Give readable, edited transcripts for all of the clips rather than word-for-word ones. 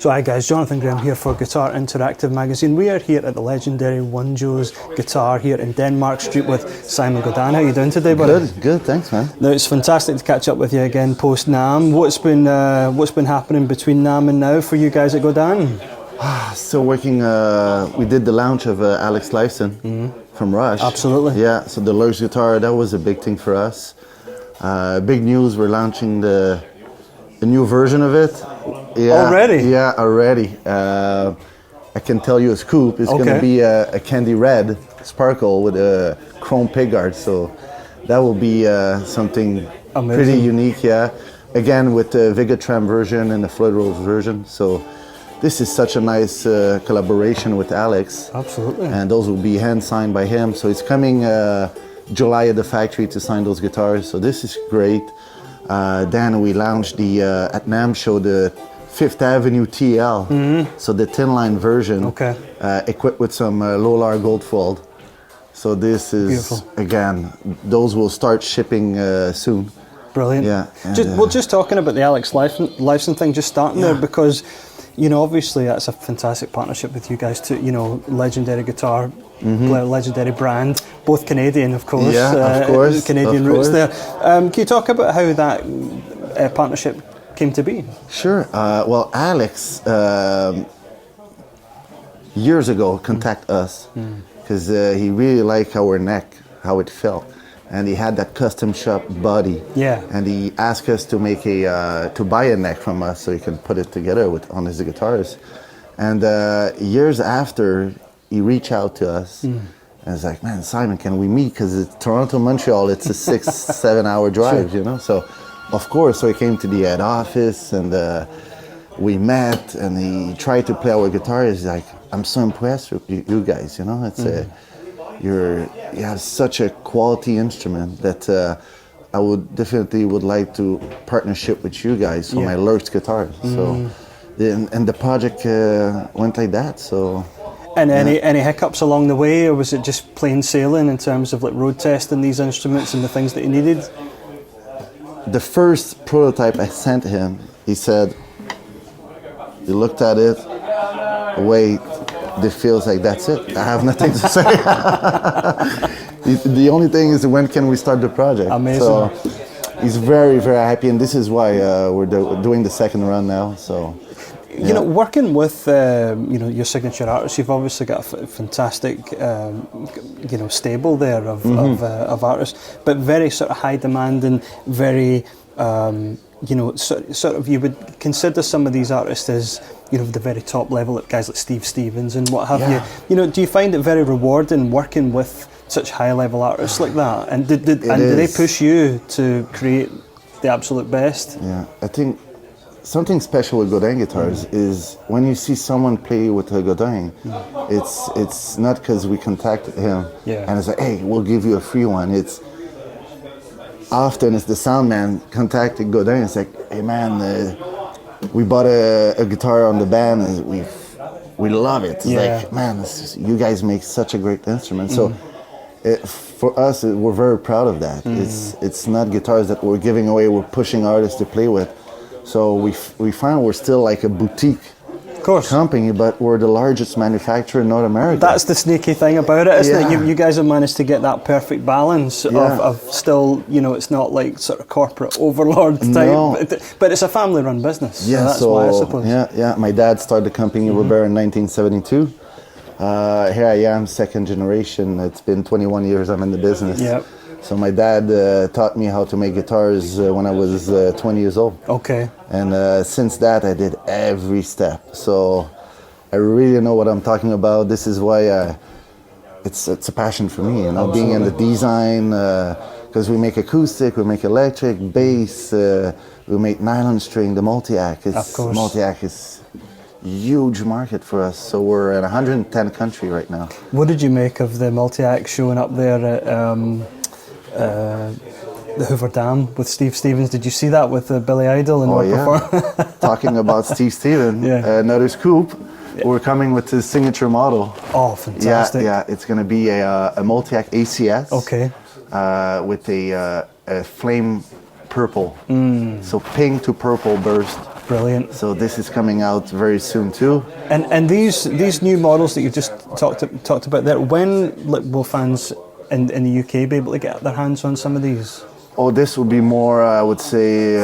So hi guys, Jonathan Graham here for Guitar Interactive Magazine. We are here at the legendary One Joe's Guitar here in Denmark Street with Simon Godin. How are you doing today, buddy? Good, thanks, man. Now it's fantastic to catch up with you again post NAMM. What's been happening between NAMM and now for you guys at Godin? Still working. We did the launch of Alex Lifeson from Rush. Absolutely. Yeah. So the Lurch guitar, that was a big thing for us. Big news. We're launching a new version of it. Yeah, already? Yeah, already. I can tell you a scoop. It's going to be a candy red sparkle with a chrome pickguard. So that will be something pretty unique. Yeah. Again, with the Vigatram version and the Floyd Rose version. So this is such a nice collaboration with Alex. Absolutely. And those will be hand signed by him. So it's coming July at the factory to sign those guitars. So this is great. Then we launched at NAMM show the Fifth Avenue TL. So the tin line version, equipped with some Lolar gold fold. So this is beautiful. Again, those will start shipping soon. Brilliant. Yeah. Just talking about the Alex Lifeson thing, just starting there, because obviously that's a fantastic partnership with you guys too. Legendary guitar, legendary brand, both Canadian, of course. Yeah, of course. Canadian roots there. Can you talk about how that partnership came to be? Sure. Well, Alex years ago contacted us because he really liked our neck, how it felt. And he had that custom shop body. Yeah. And he asked us to make to buy a neck from us so he can put it together on his guitars. And years after, he reached out to us and was like, "Man, Simon, can we meet? Because it's Toronto, Montreal, it's a 6-7 hour drive, So, of course, so he came to the head office and we met and he tried to play our guitar. He's like, "I'm so impressed with you guys, It's you have such a quality instrument that I would definitely like to partnership with you guys for my Lurch guitar." So, and the project went like that. So. And any hiccups along the way, or was it just plain sailing in terms of like road testing these instruments and the things that you needed? The first prototype I sent him, he said, he looked at it, wait. It feels like that's it. I have nothing to say. The only thing is, when can we start the project? Amazing. So he's very, very happy, and this is why we're doing the second run now. So, working with your signature artists, you've obviously got a fantastic stable there of artists, but very sort of high demand and very sort of you would consider some of these artists as the very top level, guys like Steve Stevens and what have you. Do you find it very rewarding working with such high level artists like that? And do they push you to create the absolute best? Yeah, I think something special with Godin guitars is when you see someone play with a Godin, it's not because we contacted him and it's like, "Hey, we'll give you a free one." It's often it's the sound man contacted Godin. It's like, "Hey man, we bought a guitar on the band and we love it." It's like, "Man, you guys make such a great instrument." So for us, we're very proud of that. It's not guitars that we're giving away. We're pushing artists to play with. So we find we're still like a boutique company, but we're the largest manufacturer in North America. That's the sneaky thing about it, isn't it? You guys have managed to get that perfect balance of still, it's not like sort of corporate overlord type, but it's a family-run business. Yeah, so that's why, I suppose. Yeah. My dad started the company Robert in 1972. Here I am, second generation. It's been 21 years I'm in the business. Yep. So my dad taught me how to make guitars when I was 20 years old. Okay. And since that, I did every step. So I really know what I'm talking about. This is why it's a passion for me, being in the design, because we make acoustic, we make electric, bass, we make nylon string, the multi-act. Multi-act is huge market for us. So we're in 110 countries right now. What did you make of the multi-act showing up there at the Hoover Dam with Steve Stevens? Did you see that with Billy Idol and Talking about Steve Stevens, another scoop. We're coming with his signature model. Oh, fantastic! Yeah, it's going to be a multi-act ACS. Okay. With a flame purple. So pink to purple burst. Brilliant. So this is coming out very soon too. And these new models that you just talked about there, when will fans in the UK be able to get their hands on some of these? Oh, this will be more, I would say,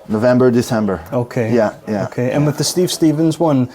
November, December. Okay. Yeah. Okay. And with the Steve Stevens one,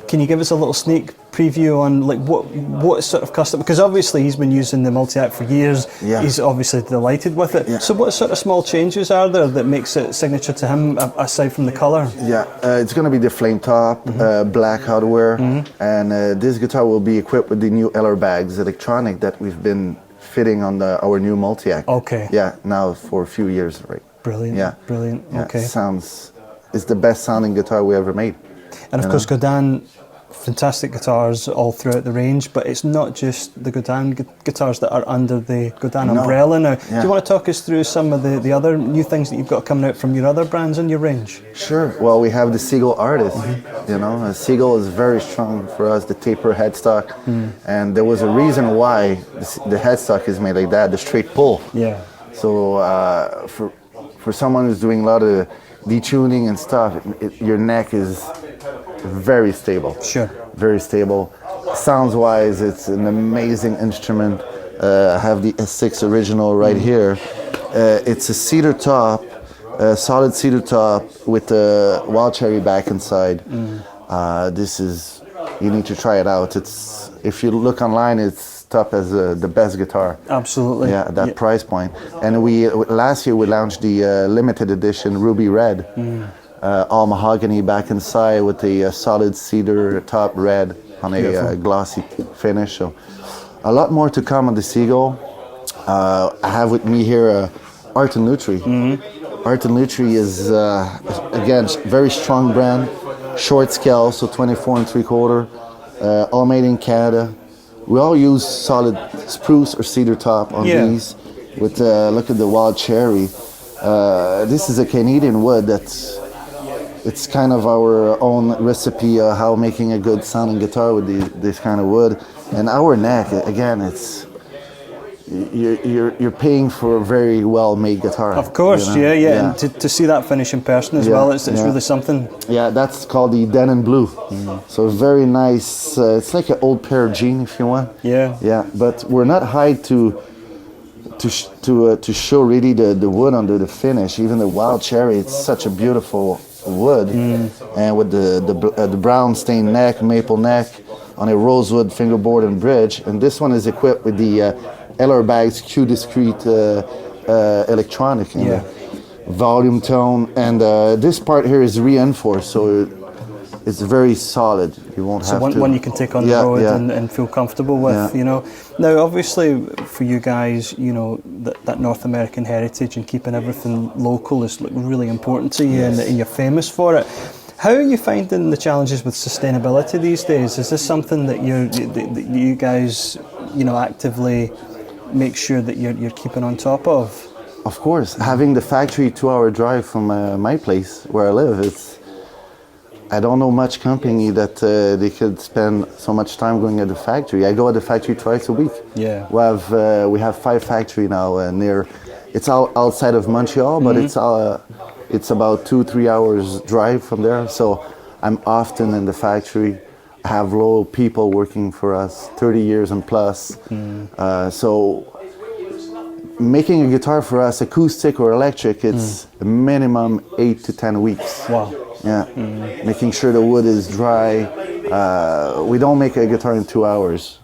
can you give us a little sneak preview on like what sort of custom? Because obviously he's been using the multi-act for years. Yeah. He's obviously delighted with it. Yeah. So what sort of small changes are there that makes it signature to him aside from the colour? Yeah, it's going to be the flame top, black hardware, and this guitar will be equipped with the new LR Bags electronic that we've been fitting on our new multi-act. Okay. Yeah, now for a few years, right? Brilliant. Yeah. Brilliant. Yeah, Okay. It's the best sounding guitar we ever made. And of course, Godin, fantastic guitars all throughout the range, but it's not just the Godin guitars that are under the Godin umbrella now. Yeah. Do you want to talk us through some of the other new things that you've got coming out from your other brands in your range? Sure. Well, we have the Seagull Artist. You know, Seagull is very strong for us, the taper headstock. And there was a reason why the headstock is made like that, the straight pull. Yeah. So for someone who's doing a lot of detuning and stuff, your neck is very stable. Sure. Very stable. Sounds-wise, it's an amazing instrument. I have the S6 original right here. It's a cedar top, a solid cedar top with a wild cherry back inside. This is, you need to try it out. It's, if you look online, it's top as the best guitar. Absolutely. Yeah, at that price point. And last year we launched the limited edition Ruby Red, all mahogany back inside with a solid cedar top red on a glossy finish. So a lot more to come on the Seagull. I have with me here Art and Nutri. Art and Nutri is again very strong brand, short scale, so 24 3/4, all made in Canada. We all use solid spruce or cedar top on these. With look at the wild cherry. This is a Canadian wood it's kind of our own recipe of how making a good sounding guitar with this kind of wood. And our neck, again, it's you're paying for a very well made guitar. Of course, you know? yeah. And to see that finish in person as well, it's really something. Yeah, that's called the Denon Blue. So very nice. It's like an old pair of jeans, if you want. Yeah. Yeah, but we're not high to show really the wood under the finish. Even the wild cherry, it's such a beautiful wood, and with the brown stained neck, maple neck, on a rosewood fingerboard and bridge. And this one is equipped with the LR Bags Q Discrete electronic, volume tone, and this part here is reinforced, so it's very solid. You won't have to. So one you can take on the road and feel comfortable with, you know. Now, obviously, for you guys, you know, that North American heritage and keeping everything local is really important to you, and you're famous for it. How are you finding the challenges with sustainability these days? Is this something that you guys, you know, actively make sure that you're keeping on top of? Of course, having the factory 2-hour drive from my place where I live, I don't know much company that they could spend so much time going at the factory. I go at the factory twice a week. Yeah. We have 5 factories now near. It's outside of Montreal, but it's about 2-3 hours drive from there. So I'm often in the factory. I have loyal people working for us, 30 years and plus. So making a guitar for us, acoustic or electric, it's a minimum 8 to 10 weeks. Wow. Yeah, making sure the wood is dry. We don't make a guitar in 2 hours,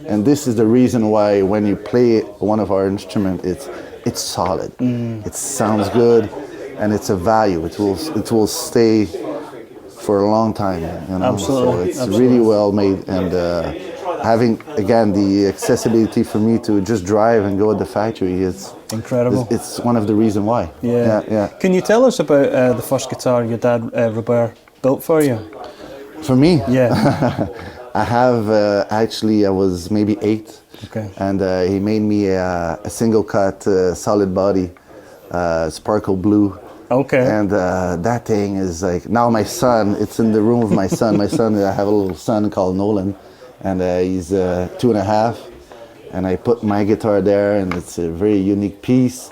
and this is the reason why when you play one of our instruments, it's solid. It sounds good, and it's a value. It will stay for a long time. You know? Absolutely. So it's really well made, and having again the accessibility for me to just drive and go at the factory is incredible. It's one of the reasons why. Yeah. Can you tell us about the first guitar your dad Robert built for you? For me? Yeah. I have actually. I was maybe 8. Okay. And he made me a single cut solid body, sparkle blue. Okay. And that thing is like, now my son, it's in the room of my son. My son, I have a little son called Nolan, and he's 2.5. And I put my guitar there, and it's a very unique piece.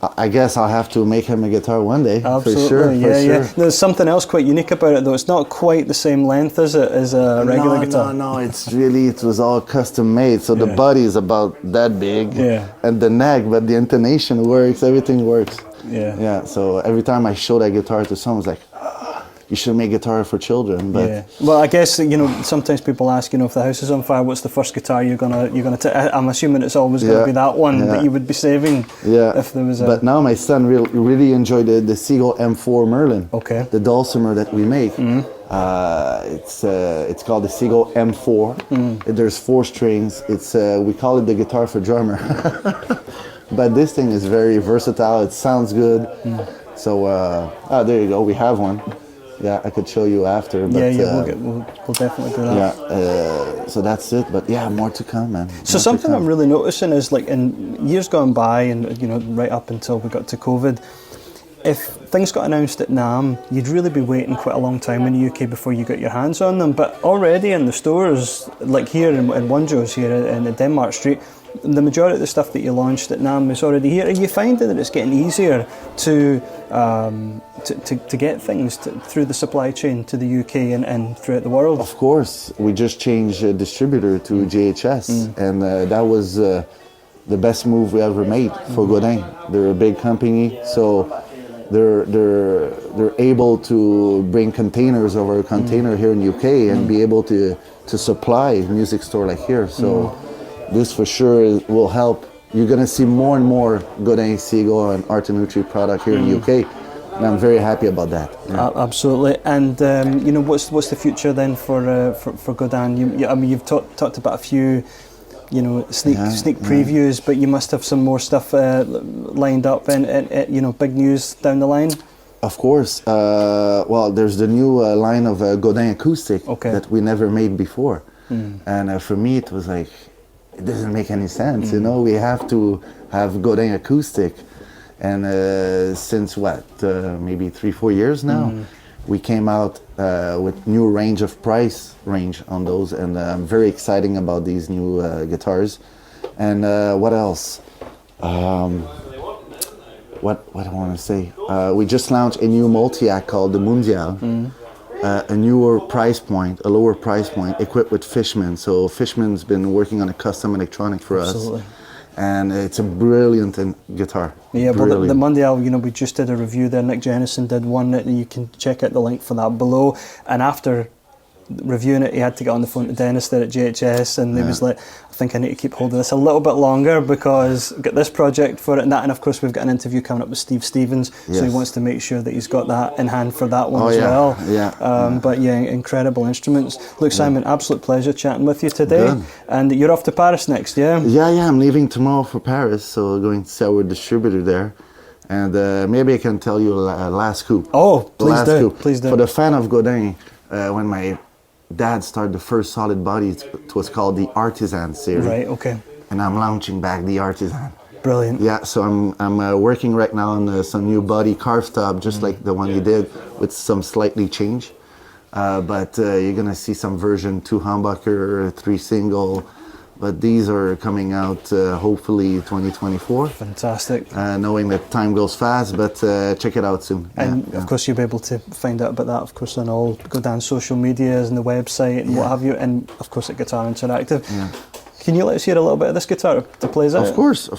I guess I'll have to make him a guitar one day. Absolutely, for sure. yeah. There's something else quite unique about it, though. It's not quite the same length as a regular guitar. No. It was all custom made. So the body is about that big, and the neck, but the intonation works. Everything works. Yeah. So every time I show that guitar to someone, it's like, you should make guitar for children. But well, I guess sometimes people ask, if the house is on fire, what's the first guitar you're gonna take? I'm assuming it's always gonna be that one that you would be saving. If there was a. But now my son really enjoyed the Seagull M4 Merlin. Okay. The dulcimer that we make. It's called the Seagull M4. There's 4 strings. It's we call it the guitar for drummer. But this thing is very versatile. It sounds good. So there you go. We have one. Yeah, I could show you after. But, we'll definitely do that. Yeah, so that's it. But more to come, man. So something I'm really noticing is, like, in years gone by, and right up until we got to COVID, if things got announced at NAMM, you'd really be waiting quite a long time in the UK before you got your hands on them. But already in the stores, like here in Wonjo's here in the Denmark Street, the majority of the stuff that you launched at NAMM is already here. Are you finding that it's getting easier to get things through the supply chain to the UK and throughout the world? Of course. We just changed distributor to JHS, and that was the best move we ever made for Godin. They're a big company, so they're able to bring containers over a container here in UK and be able to supply a music store like here. So this for sure will help. You're gonna see more and more Godin, Seagull, and Artenucci product here in the UK, and I'm very happy about that. Absolutely. And what's the future then for Godin? You've talked about a few, sneak previews, but you must have some more stuff lined up and big news down the line. Of course. Well, there's the new line of Godin acoustic that we never made before, and for me it was like, it doesn't make any sense. We have to have Godin acoustic, and since maybe 3-4 years now, we came out with new price range on those, and I'm very excited about these new guitars. And what else? What I want to say? We just launched a new multi-act called the Mundial. A newer price point, a lower price point, equipped with Fishman. So Fishman's been working on a custom electronic for us, and it's a brilliant guitar. Yeah, well, the Mundial, we just did a review there. Nick Jennison did one, and you can check out the link for that below. And after reviewing it, he had to get on the phone to Dennis there at JHS, and he was like, I think I need to keep holding this a little bit longer because I've got this project for it and that. And of course, we've got an interview coming up with Steve Stevens, so he wants to make sure that he's got that in hand for that one as well. But incredible instruments. Look, Simon, absolute pleasure chatting with you today. Good. And you're off to Paris next, yeah? Yeah, I'm leaving tomorrow for Paris, so going to see our distributor there. And maybe I can tell you a last scoop. Oh, please do. Please do. For the fan of Godin, when my dad started the first solid body, it was called the Artisan series. Right, okay. And I'm launching back the Artisan. Brilliant. Yeah, so I'm working right now on some new body carved top, just like the one you did, with some slightly change. But you're gonna see some version 2 humbucker, 3 single. But these are coming out hopefully 2024. Fantastic. Knowing that time goes fast, but check it out soon. And of course you'll be able to find out about that, of course, on all Godin's social medias and the website and what have you, and of course at Guitar Interactive. Can you let us hear a little bit of this guitar to play us out? Of course.